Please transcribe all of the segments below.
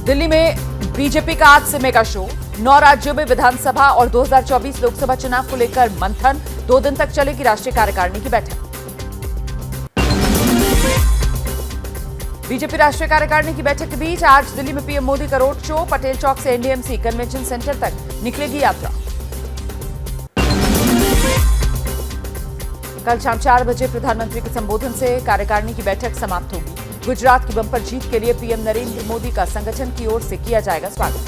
दिल्ली में बीजेपी का आज से मेगा शो। 9 राज्यों में विधानसभा और 2024 लोकसभा चुनाव को लेकर मंथन। 2 दिन तक चलेगी राष्ट्रीय कार्यकारिणी की बैठक। बीजेपी राष्ट्रीय कार्यकारिणी की बैठक के बीच आज दिल्ली में पीएम मोदी का रोड शो। पटेल चौक से एनडीएमसी कन्वेंशन सेंटर तक निकलेगी यात्रा। कल शाम 4 बजे प्रधानमंत्री के संबोधन से कार्यकारिणी की बैठक समाप्त होगी। गुजरात की बंपर जीत के लिए पीएम नरेंद्र मोदी का संगठन की ओर से किया जाएगा स्वागत।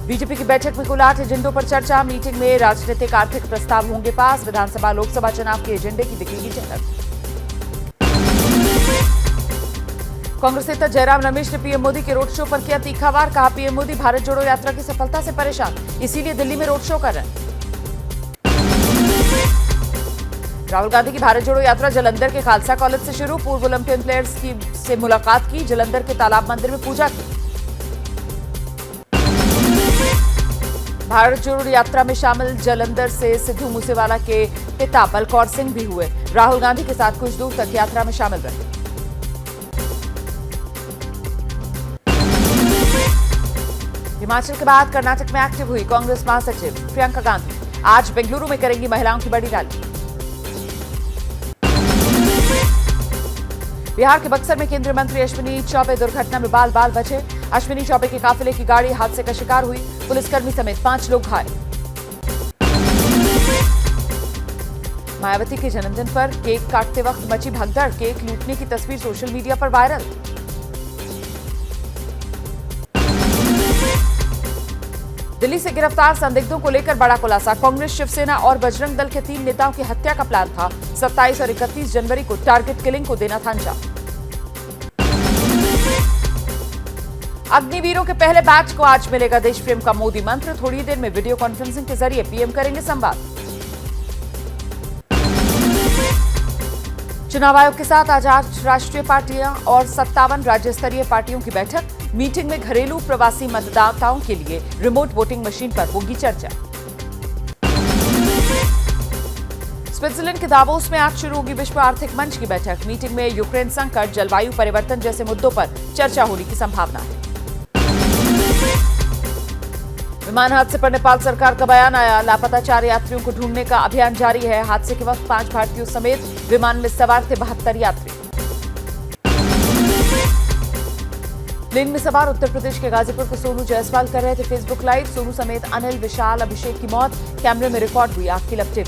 बीजेपी की बैठक में कुल 8 एजेंडों पर चर्चा। मीटिंग में राजनीतिक आर्थिक प्रस्ताव होंगे पास। विधानसभा लोकसभा चुनाव के एजेंडे की दिखेगी झलक। कांग्रेस नेता जयराम रमेश ने पीएम मोदी के रोड शो पर किया तीखा वार। कहा, पीएम मोदी भारत जोड़ो यात्रा की सफलता से परेशान, इसीलिए दिल्ली में रोड शो कर रहे हैं। राहुल गांधी की भारत जोड़ो यात्रा जलंधर के खालसा कॉलेज से शुरू। पूर्व ओलंपियन प्लेयर्स से मुलाकात की। जलंधर के तालाब मंदिर में पूजा की। भारत जोड़ो यात्रा में शामिल जलंधर से सिद्धू मूसेवाला के पिता बलकौर सिंह भी हुए। राहुल गांधी के साथ कुछ दूर तक यात्रा में शामिल रहे। हिमाचल के बाद कर्नाटक में एक्टिव हुई कांग्रेस महासचिव प्रियंका गांधी। आज बेंगलुरु में करेंगी महिलाओं की बड़ी रैली। बिहार के बक्सर में केंद्रीय मंत्री अश्विनी चौबे दुर्घटना में बाल बाल बचे। अश्विनी चौबे के काफिले की गाड़ी हादसे का शिकार हुई। पुलिसकर्मी समेत 5 लोग घायल। मायावती के जन्मदिन पर केक काटते वक्त मची भगदड़। केक लूटने की तस्वीर सोशल मीडिया पर वायरल। दिल्ली से गिरफ्तार संदिग्धों को लेकर बड़ा खुलासा। कांग्रेस, शिवसेना और बजरंग दल के 3 नेताओं की हत्या का प्लान था। 27 और 31 जनवरी को टारगेट किलिंग को देना था अंजाम। अग्निवीरों के पहले बैच को आज मिलेगा देश प्रेम का मोदी मंत्र। थोड़ी देर में वीडियो कॉन्फ्रेंसिंग के जरिए पीएम करेंगे संवाद। चुनाव आयोग के साथ आज 8 राष्ट्रीय पार्टियां और 57 राज्य स्तरीय पार्टियों की बैठक। मीटिंग में घरेलू प्रवासी मतदाताओं के लिए रिमोट वोटिंग मशीन पर होगी चर्चा। स्विट्जरलैंड के दावोस में आज शुरू होगी विश्व आर्थिक मंच की बैठक। मीटिंग में यूक्रेन संकट, जलवायु परिवर्तन जैसे मुद्दों पर चर्चा होने की संभावना है। विमान हादसे पर नेपाल सरकार का बयान आया। लापता 4 यात्रियों को ढूंढने का अभियान जारी है। हादसे के वक्त 5 भारतीयों समेत विमान में सवार थे 72 यात्री। प्लेन में सवार उत्तर प्रदेश के गाजीपुर के सोनू जायसवाल कर रहे थे फेसबुक लाइव। सोनू समेत अनिल, विशाल, अभिषेक की मौत। कैमरे में रिकॉर्ड हुई आग की लपटें।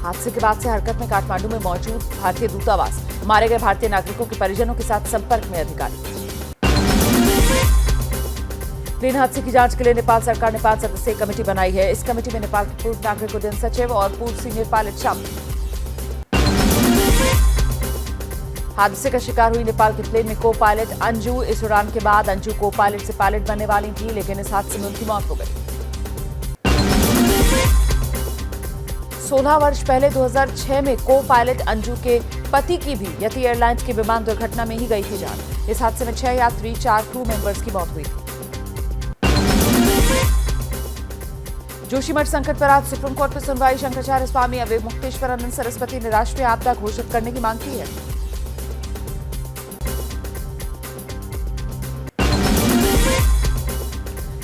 हादसे के बाद से हरकत में काठमांडू में मौजूद भारतीय दूतावास। मारे गए भारतीय नागरिकों के परिजनों के साथ संपर्क में अधिकारी। प्लेन हादसे की जांच के लिए नेपाल सरकार ने 5 सदस्यीय कमेटी बनाई है। इस कमेटी में नेपाल के पूर्व नागरिक उड्डयन सचिव और पूर्व सीनियर पायलट शामिल। हादसे का शिकार हुई नेपाल के प्लेन में को पायलट अंजू। इस उड़ान के बाद अंजू को पायलट से पायलट बनने वाली थी, लेकिन इस हादसे में उनकी मौत हो गई। 16 वर्ष पहले 2006 में को पायलट अंजू के पति की भी यति एयरलाइंस की विमान दुर्घटना में ही गई थी जान। इस हादसे में 6 यात्री, 4 क्रू मेंबर्स की मौत हुई थी। जोशीमठ संकट पर आज सुप्रीम कोर्ट में सुनवाई। शंकराचार्य स्वामी अवय मुक्तेश्वरानंद सरस्वती ने राष्ट्रीय आपदा घोषित करने की मांग की है।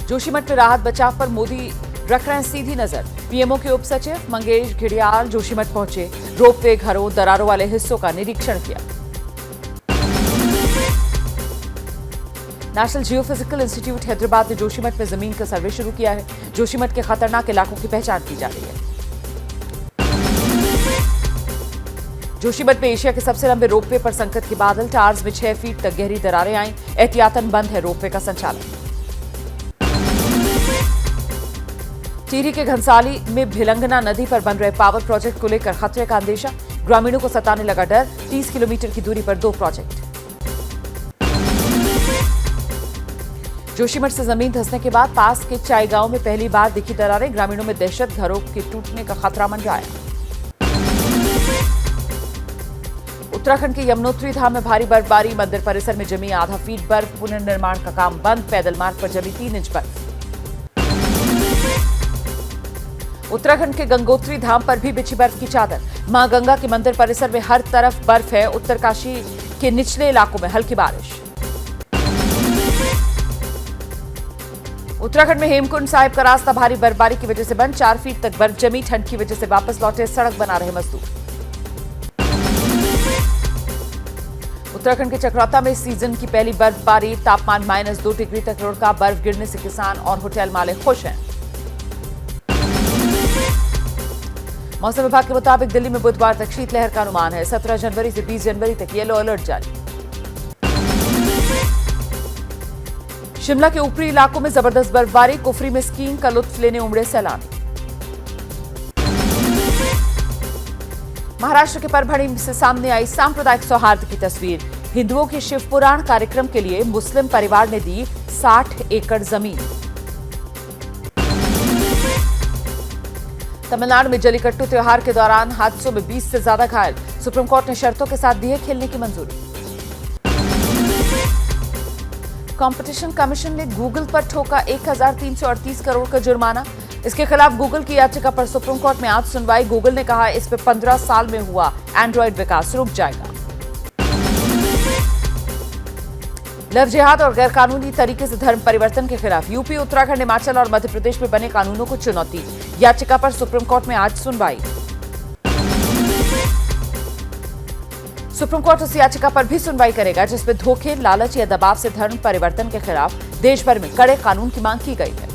जोशीमठ में राहत बचाव पर मोदी रख रहे हैं सीधी नजर। पीएमओ के उप सचिव मंगेश घिडियाल जोशीमठ पहुंचे। रोपवे, घरों, दरारों वाले हिस्सों का निरीक्षण किया। नेशनल जियोफिजिकल इंस्टीट्यूट हैदराबाद ने जोशीमठ में जमीन का सर्वे शुरू किया है। जोशीमठ के खतरनाक इलाकों की पहचान की जा रही है। जोशीमठ में एशिया के सबसे लंबे रोपवे पर संकट के बादल। टार्स में 6 फीट तक गहरी दरारें आईं। एहतियातन बंद है रोपवे का संचालन। टिहरी के घनसाली में भिलंगना नदी पर बन रहे पावर प्रोजेक्ट को लेकर खतरे का अंदेशा। ग्रामीणों को सताने लगा डर। 30 किलोमीटर की दूरी पर 2 प्रोजेक्ट। जोशीमठ से जमीन धंसने के बाद पास के चाई गांव में पहली बार दिखी दरारें। ग्रामीणों में दहशत, घरों के टूटने का खतरा मंडराया। उत्तराखंड के यमुनोत्री धाम में भारी बर्फबारी। मंदिर परिसर में जमी आधा फीट बर्फ। पुनर्निर्माण का काम बंद। पैदल मार्ग पर जमी 3 इंच बर्फ। उत्तराखंड के गंगोत्री धाम पर भी बिछी बर्फ की चादर। मां गंगा के मंदिर परिसर में हर तरफ बर्फ है। उत्तरकाशी के निचले इलाकों में हल्की बारिश। उत्तराखंड में हेमकुंड साहिब का रास्ता भारी बर्फबारी की वजह से बंद। 4 फीट तक बर्फ जमी। ठंड की वजह से वापस लौटे सड़क बना रहे मजदूर। उत्तराखंड के चकराता में सीजन की पहली बर्फबारी। तापमान -2 डिग्री तक लुढ़का। बर्फ गिरने से किसान और होटल मालिक खुश हैं। मौसम विभाग के मुताबिक दिल्ली में बुधवार तक शीतलहर का अनुमान है। 17 जनवरी से 20 जनवरी तक येलो अलर्ट जारी। शिमला के ऊपरी इलाकों में जबरदस्त बर्फबारी। कुफरी में स्कीइंग का लुत्फ लेने उमड़े सैलानी। महाराष्ट्र के परभणी से सामने आई सांप्रदायिक सौहार्द की तस्वीर। हिंदुओं के शिव पुराण कार्यक्रम के लिए मुस्लिम परिवार ने दी 60 एकड़ जमीन। तमिलनाडु में जल्लीकट्टू त्योहार के दौरान हादसों में 20 से ज्यादा घायल। सुप्रीम कोर्ट ने शर्तों के साथ दी है खेलने की मंजूरी। कंपटीशन कमीशन ने गूगल पर ठोका 1338 करोड़ का जुर्माना। इसके खिलाफ गूगल की याचिका पर सुप्रीम कोर्ट में आज सुनवाई। गूगल ने कहा इस पर 15 साल में हुआ एंड्रॉइड विकास रुक जाएगा। लव जिहाद और गैरकानूनी तरीके से धर्म परिवर्तन के खिलाफ यूपी, उत्तराखंड, हिमाचल और मध्य प्रदेश में बने कानूनों को चुनौती। याचिका पर सुप्रीम कोर्ट में आज सुनवाई। सुप्रीम कोर्ट उस याचिका पर भी सुनवाई करेगा जिसमें धोखे, लालच या दबाव से धर्म परिवर्तन के खिलाफ देश भर में कड़े कानून की मांग की गई है।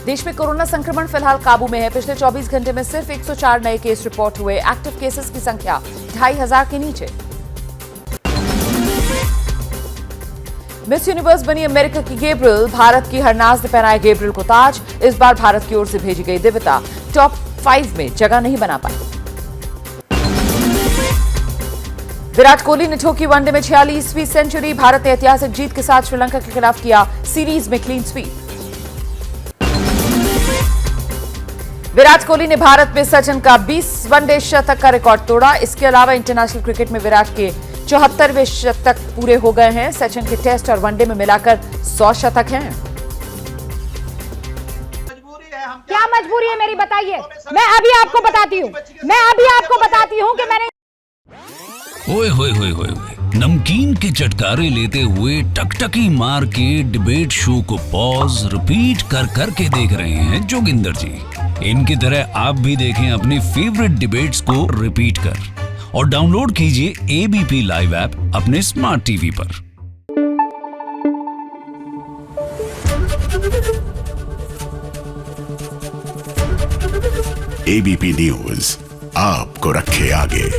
देश में कोरोना संक्रमण फिलहाल काबू में है। पिछले 24 घंटे में सिर्फ 104 नए केस रिपोर्ट हुए। एक्टिव केसेस की संख्या 2500 के नीचे। मिस यूनिवर्स बनी अमेरिका की गैब्रियल। भारत की हरनाज ने पहनाया गैब्रियल को ताज। इस बार भारत की ओर से भेजी गई दिव्यता टॉप 5 में जगह नहीं बना पाई। विराट कोहली ने ठोकी वनडे में 46वीं सेंचुरी। भारत ने ऐतिहासिक जीत के साथ श्रीलंका के खिलाफ किया सीरीज में क्लीन स्वीप। विराट कोहली ने भारत में सचिन का 20 वनडे शतक का रिकॉर्ड तोड़ा। इसके अलावा इंटरनेशनल क्रिकेट में विराट के 74वें शतक पूरे हो गए हैं। सचिन के टेस्ट और वनडे में मिलाकर 100 शतक हैं। क्या मजबूरी है मेरी, बताइए। मैं अभी आपको बताती हूँ कि मैंने ओए होए होए होए नमकीन के चटकारे लेते हुए टकटकी मार के डिबेट शो को पॉज रिपीट कर करके देख रहे हैं जोगिंदर जी। इनकी तरह आप भी देखें अपनी फेवरेट डिबेट्स को रिपीट कर और डाउनलोड कीजिए एबीपी लाइव ऐप अपने स्मार्ट टीवी पर। एबीपी न्यूज आपको रखे आगे।